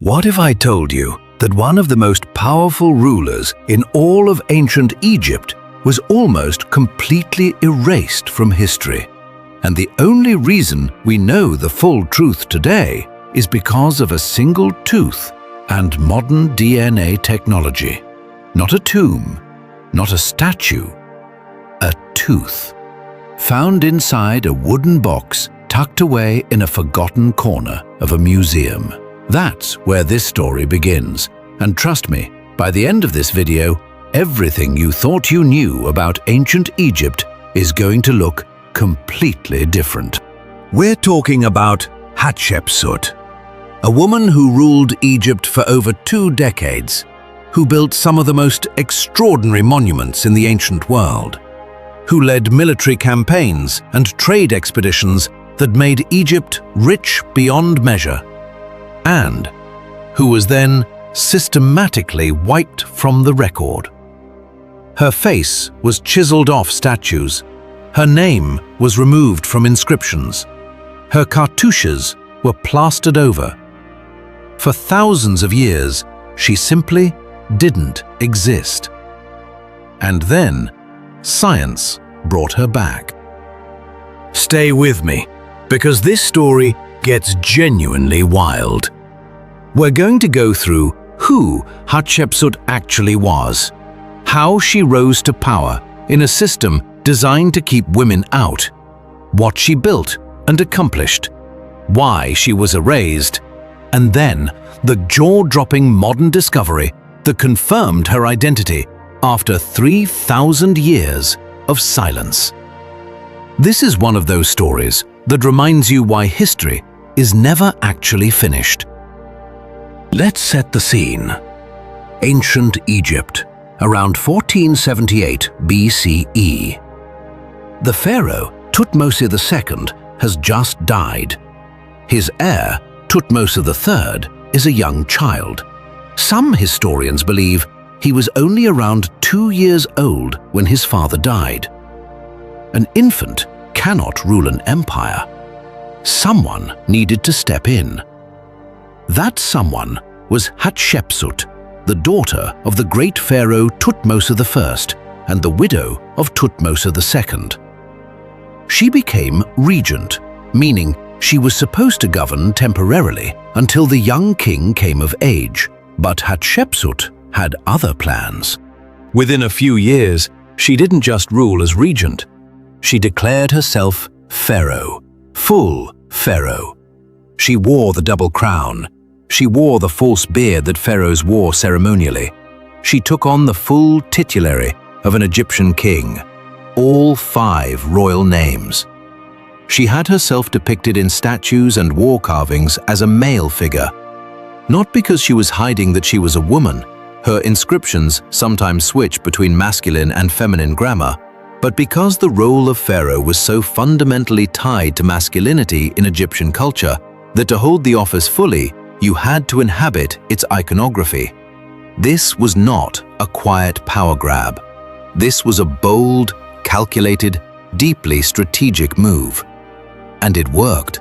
What if I told you that one of the most powerful rulers in all of ancient Egypt was almost completely erased from history? And the only reason we know the full truth today is because of a single tooth and modern DNA technology. Not a tomb, not a statue, a tooth. Found inside a wooden box tucked away in a forgotten corner of a museum. That's where this story begins. And trust me, by the end of this video, everything you thought you knew about ancient Egypt is going to look completely different. We're talking about Hatshepsut, a woman who ruled Egypt for over 2 decades, who built some of the most extraordinary monuments in the ancient world, who led military campaigns and trade expeditions that made Egypt rich beyond measure, and who was then systematically wiped from the record. Her face was chiseled off statues, her name was removed from inscriptions, her cartouches were plastered over. For thousands of years, she simply didn't exist. And then, science brought her back. Stay with me, because this story gets genuinely wild. We're going to go through who Hatshepsut actually was, how she rose to power in a system designed to keep women out, what she built and accomplished, why she was erased, and then the jaw-dropping modern discovery that confirmed her identity after 3,000 years of silence. This is one of those stories that reminds you why history is never actually finished. Let's set the scene. Ancient Egypt, around 1478 BCE. The pharaoh, Thutmose II, has just died. His heir, Thutmose III, is a young child. Some historians believe he was only around 2 years old when his father died. An infant cannot rule an empire. Someone needed to step in. That someone was Hatshepsut, the daughter of the great pharaoh Thutmose I and the widow of Thutmose II. She became regent, meaning she was supposed to govern temporarily until the young king came of age. But Hatshepsut had other plans. Within a few years, she didn't just rule as regent. She declared herself Pharaoh, full Pharaoh. She wore the double crown. She wore the false beard that pharaohs wore ceremonially. She took on the full titulary of an Egyptian king, all 5 royal names. She had herself depicted in statues and wall carvings as a male figure. Not because she was hiding that she was a woman, her inscriptions sometimes switch between masculine and feminine grammar, but because the role of pharaoh was so fundamentally tied to masculinity in Egyptian culture that to hold the office fully, you had to inhabit its iconography. This was not a quiet power grab. This was a bold, calculated, deeply strategic move. And it worked.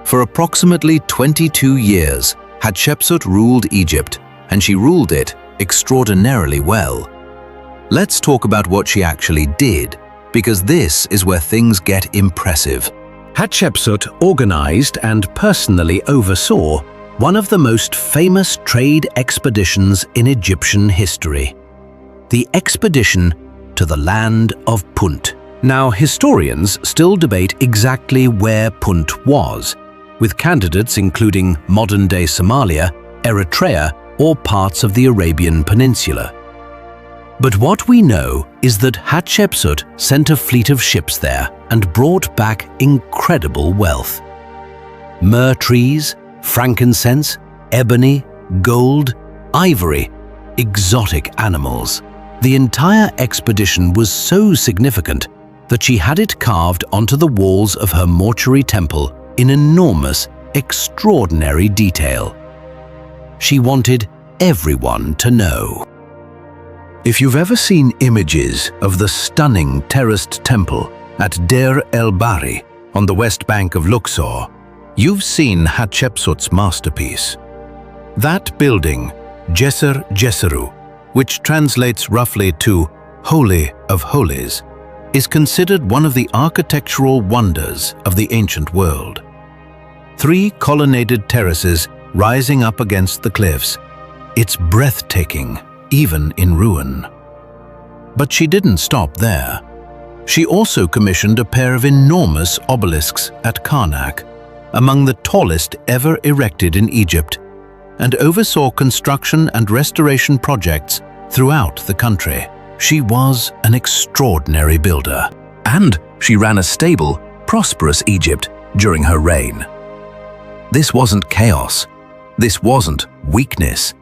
For approximately 22 years, Hatshepsut ruled Egypt, and she ruled it extraordinarily well. Let's talk about what she actually did, because this is where things get impressive. Hatshepsut organized and personally oversaw one of the most famous trade expeditions in Egyptian history, the expedition to the land of Punt. Now, historians still debate exactly where Punt was, with candidates including modern-day Somalia, Eritrea, or parts of the Arabian Peninsula. But what we know is that Hatshepsut sent a fleet of ships there and brought back incredible wealth. Myrrh trees, frankincense, ebony, gold, ivory, exotic animals. The entire expedition was so significant that she had it carved onto the walls of her mortuary temple in enormous, extraordinary detail. She wanted everyone to know. If you've ever seen images of the stunning terraced temple at Deir el-Bahri on the west bank of Luxor, you've seen Hatshepsut's masterpiece. That building, Djeser Djeseru, which translates roughly to Holy of Holies, is considered one of the architectural wonders of the ancient world. 3 colonnaded terraces rising up against the cliffs. It's breathtaking, even in ruin. But she didn't stop there. She also commissioned a pair of enormous obelisks at Karnak, among the tallest ever erected in Egypt, and oversaw construction and restoration projects throughout the country. She was an extraordinary builder. And she ran a stable, prosperous Egypt during her reign. This wasn't chaos. This wasn't weakness.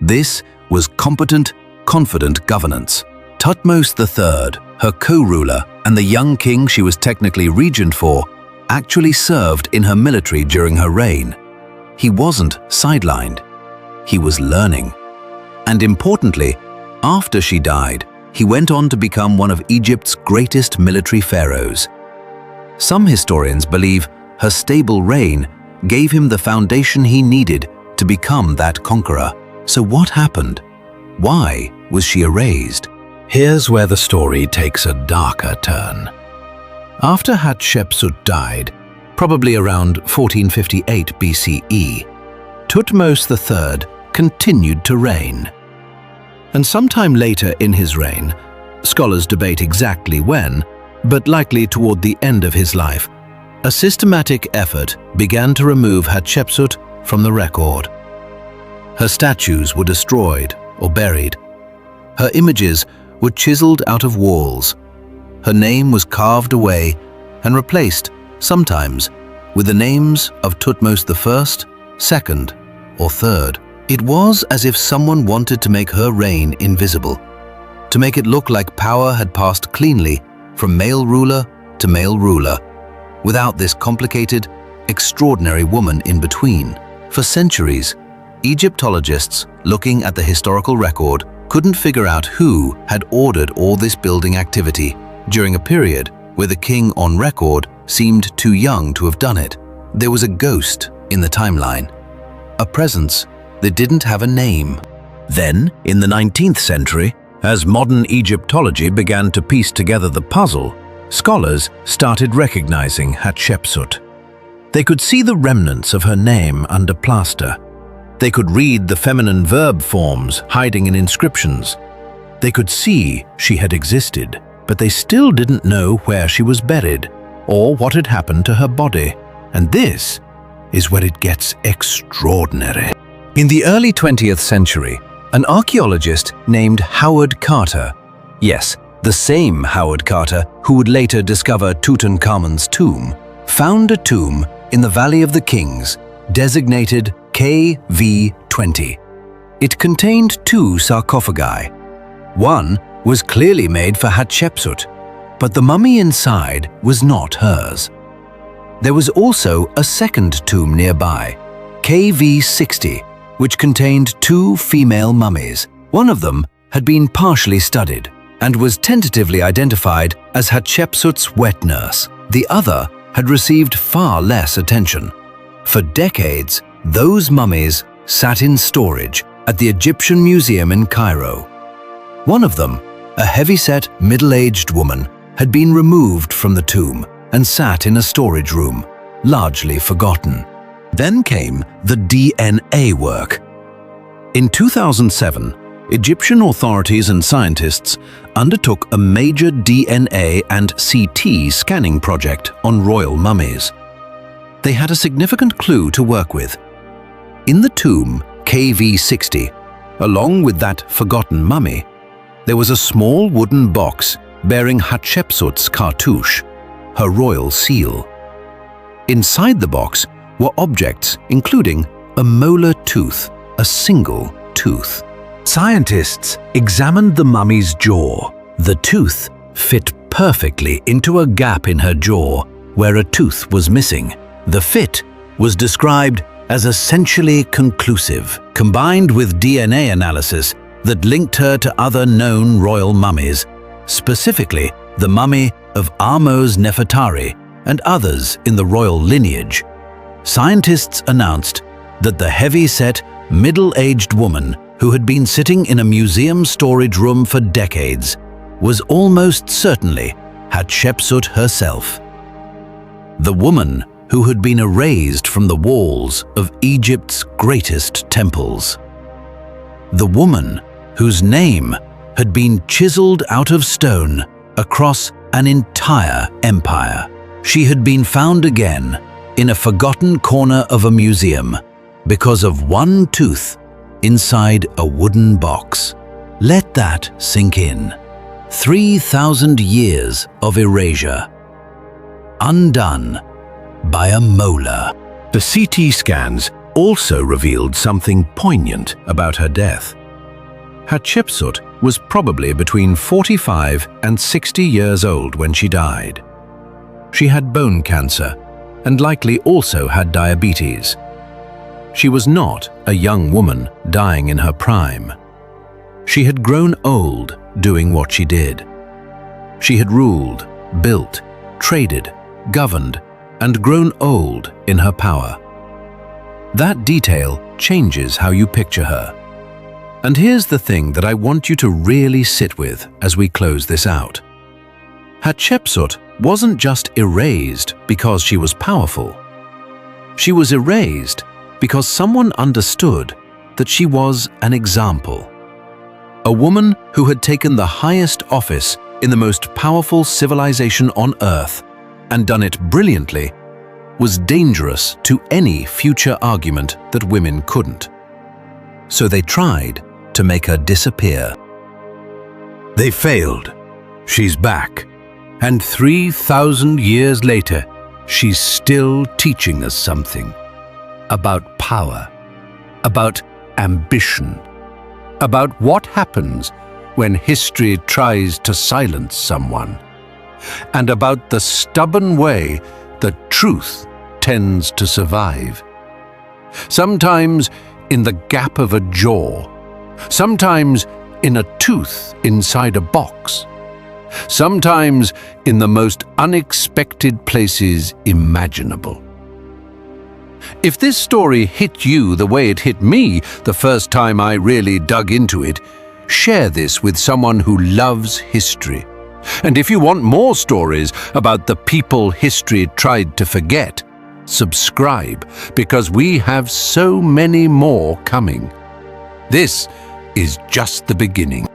This was competent, confident governance. Thutmose III, her co-ruler, and the young king she was technically regent for, actually served in her military during her reign. He wasn't sidelined. He was learning. And importantly, after she died, he went on to become one of Egypt's greatest military pharaohs. Some historians believe her stable reign gave him the foundation he needed to become that conqueror. So what happened? Why was she erased? Here's where the story takes a darker turn. After Hatshepsut died, probably around 1458 BCE, Thutmose III continued to reign. And sometime later in his reign, scholars debate exactly when, but likely toward the end of his life, a systematic effort began to remove Hatshepsut from the record. Her statues were destroyed or buried. Her images were chiseled out of walls. Her name was carved away and replaced, sometimes, with the names of Thutmose I, II, or III. It was as if someone wanted to make her reign invisible, to make it look like power had passed cleanly from male ruler to male ruler, without this complicated, extraordinary woman in between. For centuries, Egyptologists looking at the historical record couldn't figure out who had ordered all this building activity during a period where the king on record seemed too young to have done it. There was a ghost in the timeline, a presence that didn't have a name. Then, in the 19th century, as modern Egyptology began to piece together the puzzle, scholars started recognizing Hatshepsut. They could see the remnants of her name under plaster. They could read the feminine verb forms hiding in inscriptions. They could see she had existed, but they still didn't know where she was buried or what had happened to her body. And this is where it gets extraordinary. In the early 20th century, an archaeologist named Howard Carter, yes, the same Howard Carter who would later discover Tutankhamun's tomb, found a tomb in the Valley of the Kings, designated KV20. It contained 2 sarcophagi. One was clearly made for Hatshepsut, but the mummy inside was not hers. There was also a second tomb nearby, KV60, which contained 2 female mummies. One of them had been partially studied and was tentatively identified as Hatshepsut's wet nurse. The other had received far less attention. For decades, those mummies sat in storage at the Egyptian Museum in Cairo. One of them, a heavy-set, middle-aged woman, had been removed from the tomb and sat in a storage room, largely forgotten. Then came the DNA work. In 2007, Egyptian authorities and scientists undertook a major DNA and CT scanning project on royal mummies. They had a significant clue to work with. In the tomb KV60, along with that forgotten mummy, there was a small wooden box bearing Hatshepsut's cartouche, her royal seal. Inside the box were objects including a molar tooth, a single tooth. Scientists examined the mummy's jaw. The tooth fit perfectly into a gap in her jaw where a tooth was missing. The fit was described as essentially conclusive, combined with DNA analysis that linked her to other known royal mummies, specifically the mummy of Ahmose Nefertari and others in the royal lineage. Scientists announced that the heavy-set, middle-aged woman who had been sitting in a museum storage room for decades was almost certainly Hatshepsut herself. The woman who had been erased from the walls of Egypt's greatest temples. The woman whose name had been chiseled out of stone across an entire empire. She had been found again in a forgotten corner of a museum because of one tooth inside a wooden box. Let that sink in. 3,000 years of erasure, undone by a molar. The CT scans also revealed something poignant about her death. Hatshepsut was probably between 45 and 60 years old when she died. She had bone cancer and likely also had diabetes. She was not a young woman dying in her prime. She had grown old doing what she did. She had ruled, built, traded, governed, and grown old in her power. That detail changes how you picture her. And here's the thing that I want you to really sit with as we close this out. Hatshepsut wasn't just erased because she was powerful. She was erased because someone understood that she was an example. A woman who had taken the highest office in the most powerful civilization on Earth and done it brilliantly was dangerous to any future argument that women couldn't. So they tried to make her disappear. They failed. She's back. And 3,000 years later, she's still teaching us something. About power. About ambition. About what happens when history tries to silence someone. And about the stubborn way that truth tends to survive. Sometimes in the gap of a jaw. Sometimes in a tooth inside a box. Sometimes in the most unexpected places imaginable. If this story hit you the way it hit me the first time I really dug into it, share this with someone who loves history. And if you want more stories about the people history tried to forget, subscribe, because we have so many more coming. This is just the beginning.